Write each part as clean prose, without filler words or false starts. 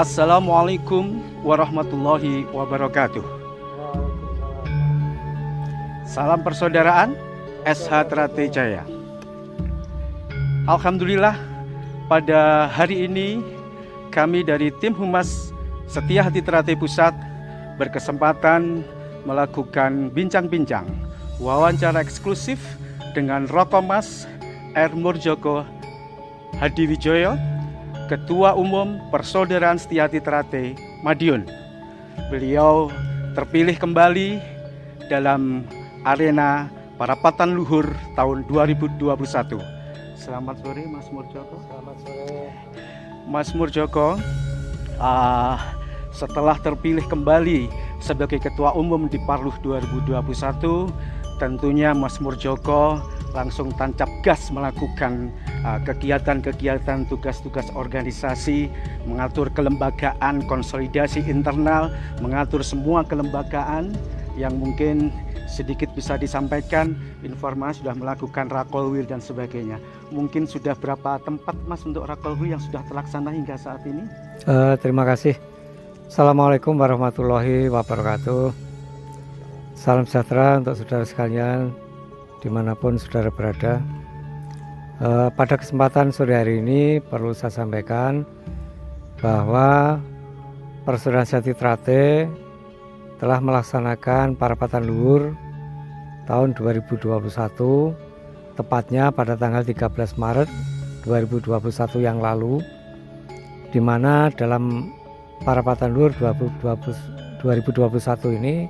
Assalamualaikum warahmatullahi wabarakatuh. Salam persaudaraan SH Trate Jaya. Alhamdulillah, pada hari ini kami dari tim Humas Setia Hati Trate Pusat berkesempatan melakukan bincang-bincang wawancara eksklusif dengan Rokomas R. Murjoko Hadiwijoyo, Ketua Umum Persaudaraan Setia Hati Trate Madiun. Beliau terpilih kembali dalam arena Parapatan Luhur tahun 2021. Selamat sore Mas Murjoko. Selamat sore Mas Murjoko, setelah terpilih kembali sebagai Ketua Umum di Parluh 2021, tentunya Mas Murjoko langsung tancap gas melakukan kegiatan-kegiatan, tugas-tugas organisasi, mengatur kelembagaan, konsolidasi internal, mengatur semua kelembagaan yang mungkin sedikit bisa disampaikan. Informasi sudah melakukan Rakolwil dan sebagainya. Mungkin sudah berapa tempat Mas untuk Rakolwil yang sudah terlaksana hingga saat ini? Terima kasih. Assalamualaikum warahmatullahi wabarakatuh. Salam sejahtera untuk saudara sekalian dimanapun saudara berada. Pada kesempatan sore hari ini perlu saya sampaikan bahwa Persaudaraan Setia Hati Trate telah melaksanakan Parapatan Luhur tahun 2021, tepatnya pada tanggal 13 Maret 2021 yang lalu, di mana dalam Parapatan Luhur 2021 ini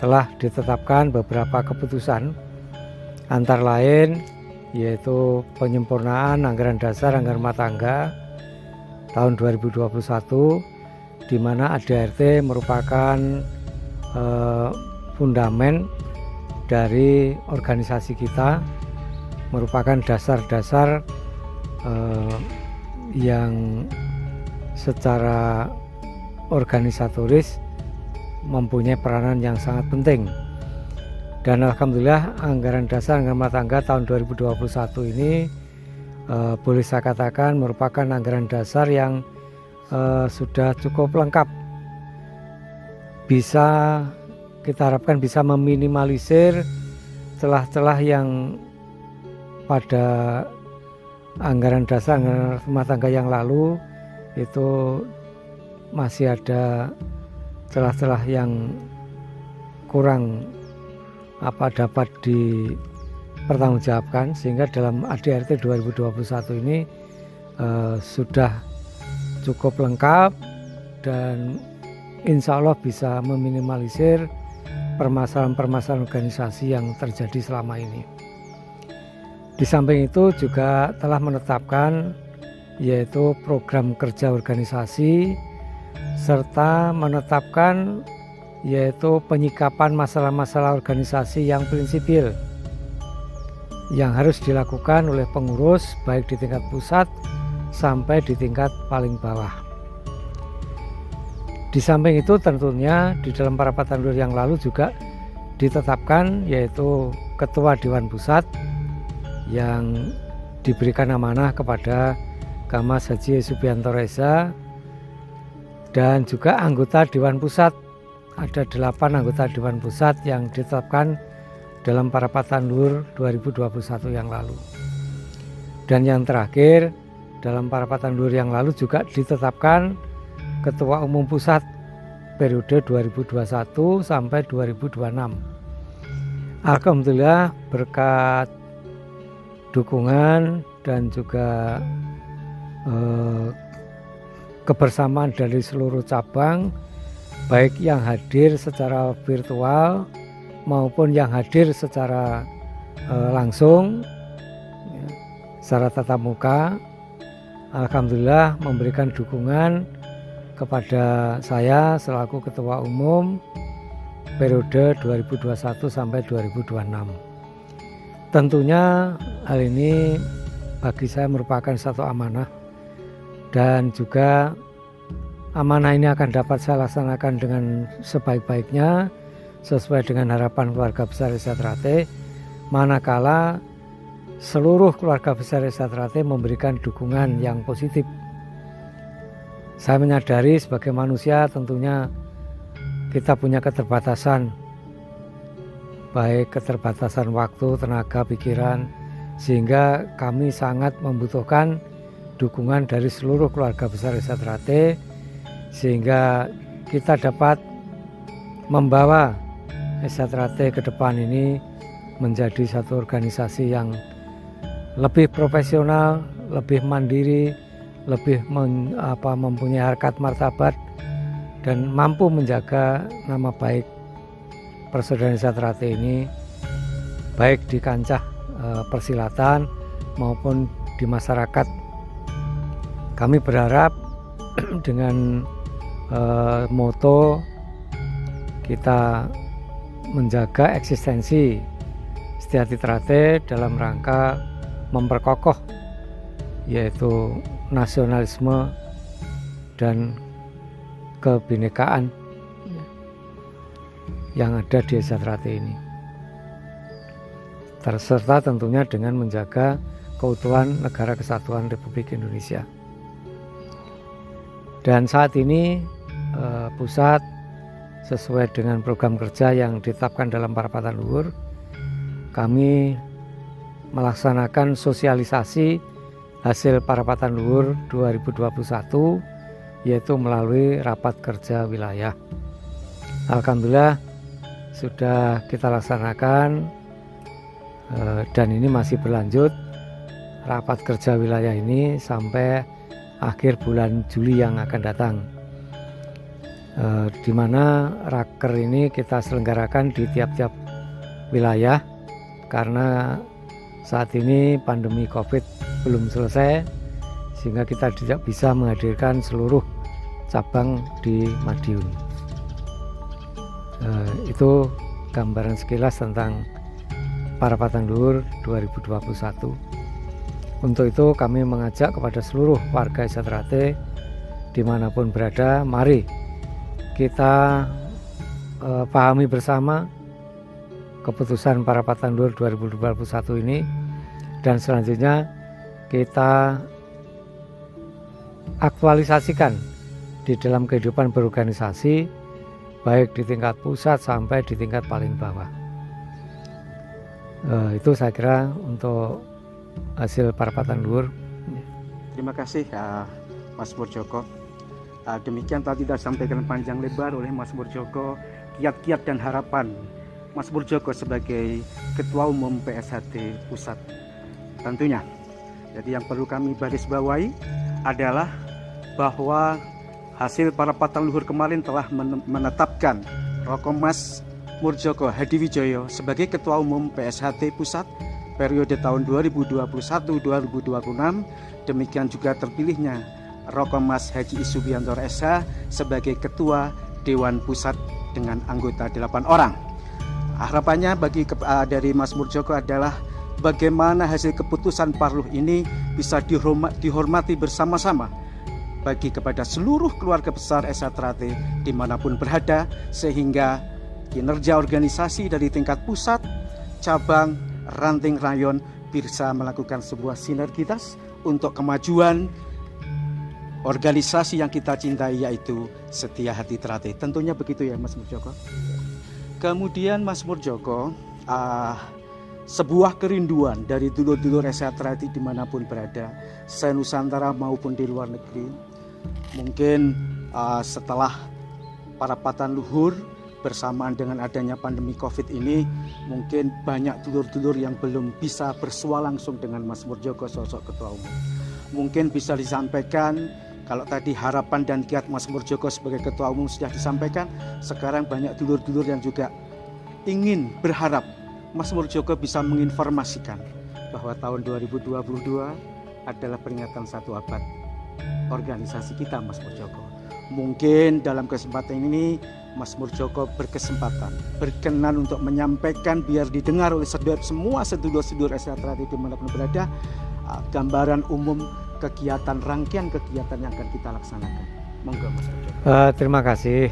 telah ditetapkan beberapa keputusan, antara lain yaitu penyempurnaan anggaran dasar anggaran rumah tangga tahun 2021, di mana ADART merupakan fundamen dari organisasi kita, merupakan dasar-dasar yang secara organisatoris mempunyai peranan yang sangat penting. Dan alhamdulillah anggaran dasar anggaran rumah tangga tahun 2021 ini boleh saya katakan merupakan anggaran dasar yang sudah cukup lengkap. Bisa kita harapkan bisa meminimalisir celah-celah yang pada anggaran dasar anggaran rumah tangga yang lalu itu masih ada celah-celah yang kurang dapat dipertanggungjawabkan, sehingga dalam ADART 2021 ini sudah cukup lengkap dan insya Allah bisa meminimalisir permasalahan-permasalahan organisasi yang terjadi selama ini. Di samping itu juga telah menetapkan yaitu program kerja organisasi serta menetapkan yaitu penyikapan masalah-masalah organisasi yang prinsipil yang harus dilakukan oleh pengurus baik di tingkat pusat sampai di tingkat paling bawah. Di samping itu tentunya di dalam Parapatan Luhur yang lalu juga ditetapkan yaitu Ketua Dewan Pusat yang diberikan amanah kepada Kamas Haji Subianto Reza, dan juga anggota Dewan Pusat. Ada 8 anggota Dewan Pusat yang ditetapkan dalam Parapatan Luhur 2021 yang lalu. Dan yang terakhir, dalam Parapatan Luhur yang lalu juga ditetapkan Ketua Umum Pusat periode 2021 sampai 2026. Alhamdulillah berkat dukungan dan juga kebersamaan dari seluruh cabang, baik yang hadir secara virtual maupun yang hadir secara langsung, secara tatap muka, alhamdulillah memberikan dukungan kepada saya selaku Ketua Umum periode 2021 sampai 2026. Tentunya hal ini bagi saya merupakan satu amanah, dan juga amanah ini akan dapat saya laksanakan dengan sebaik-baiknya sesuai dengan harapan keluarga besar Setia Hati Trate, manakala seluruh keluarga besar Setia Hati Trate memberikan dukungan yang positif Saya menyadari sebagai manusia tentunya kita punya keterbatasan, baik keterbatasan waktu, tenaga, pikiran, sehingga kami sangat membutuhkan dukungan dari seluruh keluarga besar Desa Trate, sehingga kita dapat membawa Desa Trate ke depan ini menjadi satu organisasi yang lebih profesional, lebih mandiri, lebih mempunyai harkat martabat, dan mampu menjaga nama baik Persaudaraan Desa Trate ini baik di kancah persilatan maupun di masyarakat. Kami berharap dengan moto kita menjaga eksistensi Setiati Trate dalam rangka memperkokoh yaitu nasionalisme dan kebinekaan yang ada di Desa Trate ini, serta tentunya dengan menjaga keutuhan Negara Kesatuan Republik Indonesia. Dan saat ini pusat sesuai dengan program kerja yang ditetapkan dalam Parapatan Luhur, kami melaksanakan sosialisasi hasil Parapatan Luhur 2021 yaitu melalui rapat kerja wilayah. Alhamdulillah sudah kita laksanakan dan ini masih berlanjut rapat kerja wilayah ini sampai akhir bulan Juli yang akan datang, di mana raker ini kita selenggarakan di tiap-tiap wilayah karena saat ini pandemi COVID belum selesai sehingga kita tidak bisa menghadirkan seluruh cabang di Madiun. Itu gambaran sekilas tentang Parapatan Luhur 2021. Untuk itu kami mengajak kepada seluruh warga Desa Trate dimanapun berada, mari kita pahami bersama keputusan Parapatan Luhur 2021 ini, dan selanjutnya kita aktualisasikan di dalam kehidupan berorganisasi baik di tingkat pusat sampai di tingkat paling bawah. Itu saya kira untuk hasil Parapatan Luhur. Terima kasih Mas Murjoko. Demikian tadi sudah disampaikan panjang lebar oleh Mas Murjoko kiat-kiat dan harapan Mas Murjoko sebagai Ketua Umum PSHT Pusat. Tentunya, jadi yang perlu kami baris bawahi adalah bahwa hasil Parapatan Luhur kemarin telah menetapkan Rokomas Murjoko Hadiwijoyo sebagai Ketua Umum PSHT Pusat periode tahun 2021-2026. Demikian juga terpilihnya Rokomas Haji Isubianto SH sebagai Ketua Dewan Pusat dengan anggota 8 orang. Harapannya dari Mas Murjoko adalah bagaimana hasil keputusan Parluh ini bisa dihormati bersama-sama bagi kepada seluruh keluarga besar Desa Trate dimanapun berada, sehingga kinerja organisasi dari tingkat pusat, cabang, ranting rayon bisa melakukan sebuah sinergitas untuk kemajuan organisasi yang kita cintai, yaitu Setia Hati Trate. Tentunya begitu ya Mas Murjoko. Kemudian Mas Murjoko, sebuah kerinduan dari dulur-dulur Desa Trate dimanapun berada, se-Nusantara maupun di luar negeri. Mungkin setelah Parapatan Luhur bersamaan dengan adanya pandemi COVID ini, mungkin banyak dulur-dulur yang belum bisa bersua langsung dengan Mas Murjoko sosok Ketua Umum. Mungkin bisa disampaikan, kalau tadi harapan dan kiat Mas Murjoko sebagai Ketua Umum sudah disampaikan, sekarang banyak dulur-dulur yang juga ingin berharap Mas Murjoko bisa menginformasikan bahwa tahun 2022 adalah peringatan 1 abad organisasi kita Mas Murjoko. Mungkin dalam kesempatan ini Mas Murjoko berkenan untuk menyampaikan biar didengar oleh semua sedulur-sedulur Desa Trate dimanapun berada, gambaran umum kegiatan, rangkaian kegiatan yang akan kita laksanakan. Monggo Mas Murjoko. Terima kasih.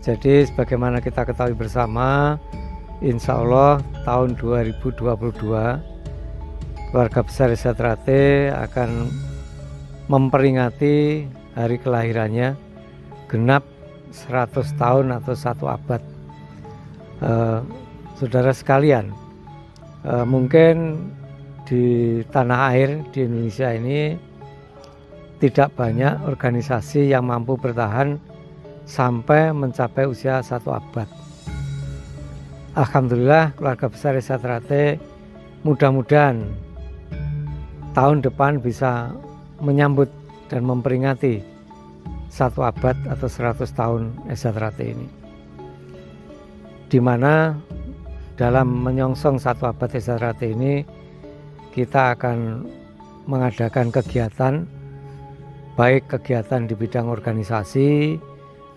Jadi sebagaimana kita ketahui bersama, insya Allah tahun 2022 keluarga besar Desa Trate akan memperingati hari kelahirannya genap 100 tahun atau 1 abad. Saudara sekalian, mungkin di tanah air di Indonesia ini tidak banyak organisasi yang mampu bertahan sampai mencapai usia 1 abad. Alhamdulillah keluarga besar Esa Trate mudah-mudahan tahun depan bisa menyambut dan memperingati 1 abad atau 100 tahun Esa Trate ini, di mana dalam menyongsong 1 abad Esa Trate ini kita akan mengadakan kegiatan, baik kegiatan di bidang organisasi,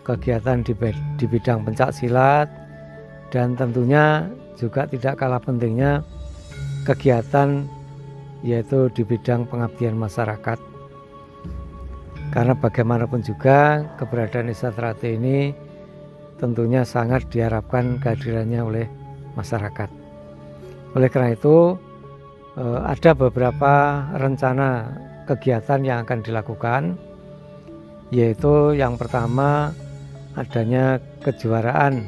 kegiatan di bidang pencak silat, dan tentunya juga tidak kalah pentingnya kegiatan yaitu di bidang pengabdian masyarakat. Karena bagaimanapun juga keberadaan Esa Trate ini tentunya sangat diharapkan kehadirannya oleh masyarakat. Oleh karena itu ada beberapa rencana kegiatan yang akan dilakukan, yaitu yang pertama adanya kejuaraan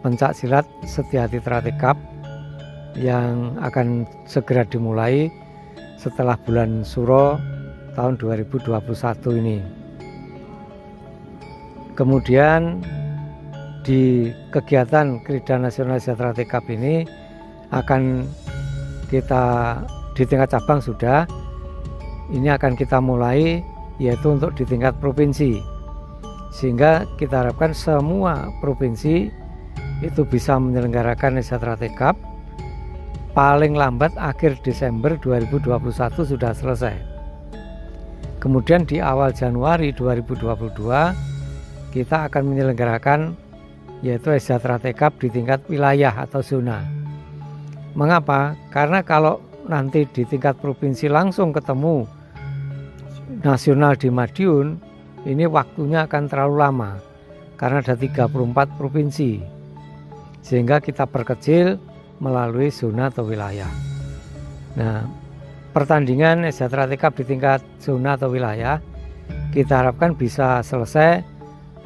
pencak silat Setiati Trate Cup yang akan segera dimulai setelah bulan Suro tahun 2021 ini. Kemudian di kegiatan Krida Nasional Esa Trate Cup ini akan kita di tingkat cabang sudah, ini akan kita mulai yaitu untuk di tingkat provinsi, sehingga kita harapkan semua provinsi itu bisa menyelenggarakan Esa Trate Cup paling lambat akhir Desember 2021 sudah selesai. Kemudian di awal Januari 2022 kita akan menyelenggarakan yaitu Esa Trate Cup di tingkat wilayah atau zona. Mengapa? Karena kalau nanti di tingkat provinsi langsung ketemu nasional di Madiun, ini waktunya akan terlalu lama karena ada 34 provinsi, sehingga kita perkecil melalui zona atau wilayah. Nah, pertandingan Esa Trate Cup di tingkat zona atau wilayah kita harapkan bisa selesai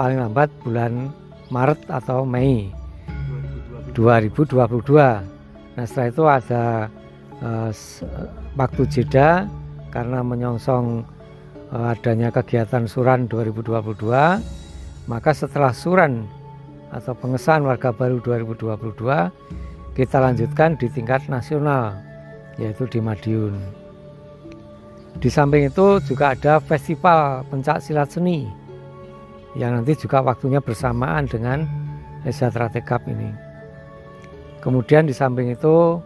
paling lambat bulan Maret atau Mei 2022. Nah, setelah itu ada waktu jeda karena menyongsong adanya kegiatan Suran 2022. Maka setelah Suran atau pengesahan warga baru 2022 kita lanjutkan di tingkat nasional yaitu di Madiun. Di samping itu juga ada festival pencak silat seni yang nanti juga waktunya bersamaan dengan Esa Trate Cup ini. Kemudian di samping itu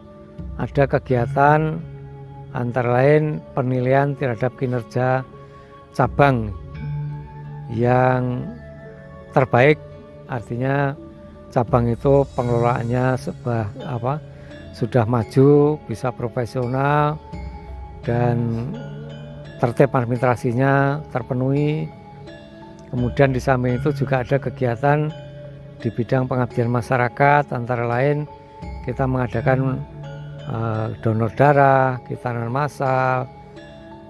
ada kegiatan antara lain penilaian terhadap kinerja cabang yang terbaik, artinya cabang itu pengelolaannya sudah maju, bisa profesional dan tertib administrasinya terpenuhi. Kemudian di samping itu juga ada kegiatan di bidang pengabdian masyarakat, antara lain kita mengadakan donor darah, khitanan massal,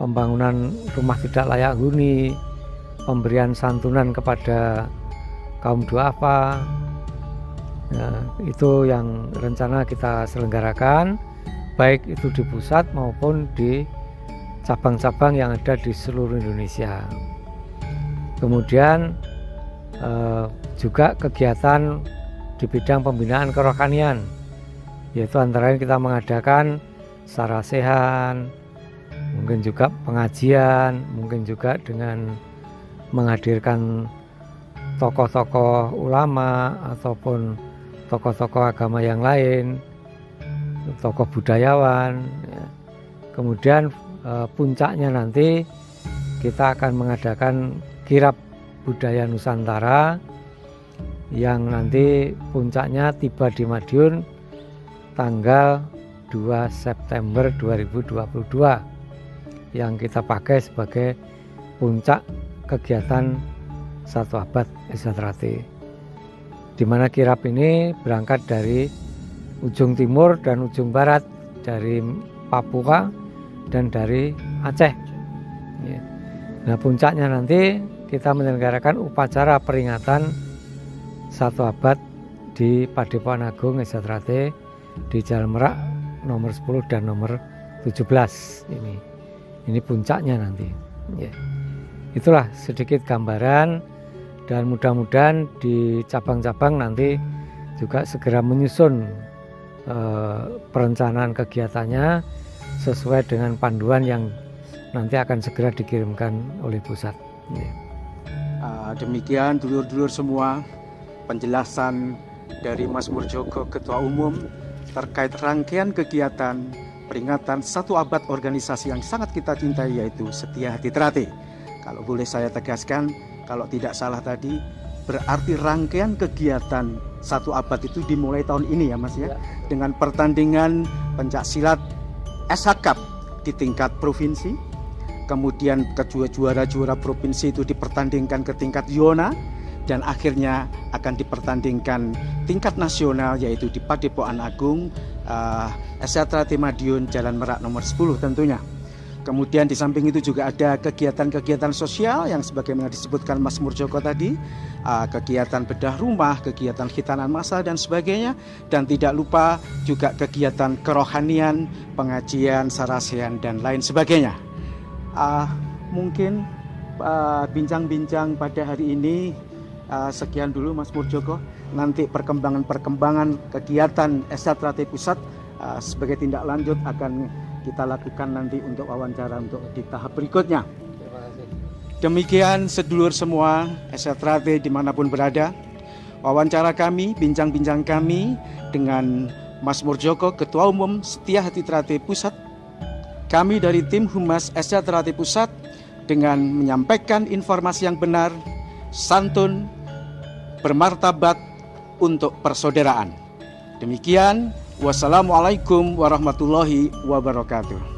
pembangunan rumah tidak layak huni, pemberian santunan kepada kaum duafa. Nah, itu yang rencana kita selenggarakan, baik itu di pusat maupun di cabang-cabang yang ada di seluruh Indonesia. Kemudian juga kegiatan di bidang pembinaan kerohanian, yaitu antara lain kita mengadakan sarasehan, mungkin juga pengajian, mungkin juga dengan menghadirkan tokoh-tokoh ulama ataupun tokoh-tokoh agama yang lain, tokoh budayawan. Kemudian puncaknya nanti kita akan mengadakan kirab budaya Nusantara yang nanti puncaknya tiba di Madiun tanggal 2 September 2022 yang kita pakai sebagai puncak kegiatan 1 abad Esa Trate, di mana kirab ini berangkat dari ujung timur dan ujung barat, dari Papua dan dari Aceh. Nah, puncaknya nanti kita menyelenggarakan upacara peringatan 1 abad di Padepokan Agung Esa Trate di Jalan Merak nomor 10 dan nomor 17 ini. Ini puncaknya nanti. Ya. Itulah sedikit gambaran, dan mudah-mudahan di cabang-cabang nanti juga segera menyusun perencanaan kegiatannya sesuai dengan panduan yang nanti akan segera dikirimkan oleh pusat. Ya. Demikian dulur-dulur semua penjelasan dari Mas Murjoko Ketua Umum terkait rangkaian kegiatan peringatan 1 abad organisasi yang sangat kita cintai, yaitu Setia Hati Trate. Kalau boleh saya tegaskan, kalau tidak salah tadi, berarti rangkaian kegiatan 1 abad itu dimulai tahun ini ya Mas ya, dengan pertandingan pencak silat SH Cup di tingkat provinsi, kemudian juara-juara provinsi itu dipertandingkan ke tingkat zona, dan akhirnya akan dipertandingkan tingkat nasional, yaitu di Padepokan Agung Esa Trate Madiun Jalan Merak nomor 10 tentunya. Kemudian di samping itu juga ada kegiatan-kegiatan sosial yang sebagaimana disebutkan Mas Murjoko tadi, kegiatan bedah rumah, kegiatan khitanan massal dan sebagainya, dan tidak lupa juga kegiatan kerohanian, pengajian, sarasehan dan lain sebagainya. Mungkin bincang-bincang pada hari ini sekian dulu Mas Murjoko. Nanti perkembangan kegiatan Esa Trate Pusat sebagai tindak lanjut akan kita lakukan nanti untuk wawancara untuk di tahap berikutnya. Terima kasih. Demikian sedulur semua Esa Trate dimanapun berada, wawancara kami, bincang-bincang kami dengan Mas Murjoko Ketua Umum Setia Hati Trate Pusat. Kami dari tim Humas Esa Trate Pusat dengan menyampaikan informasi yang benar, santun, bermartabat untuk persaudaraan. Demikian, wassalamualaikum warahmatullahi wabarakatuh.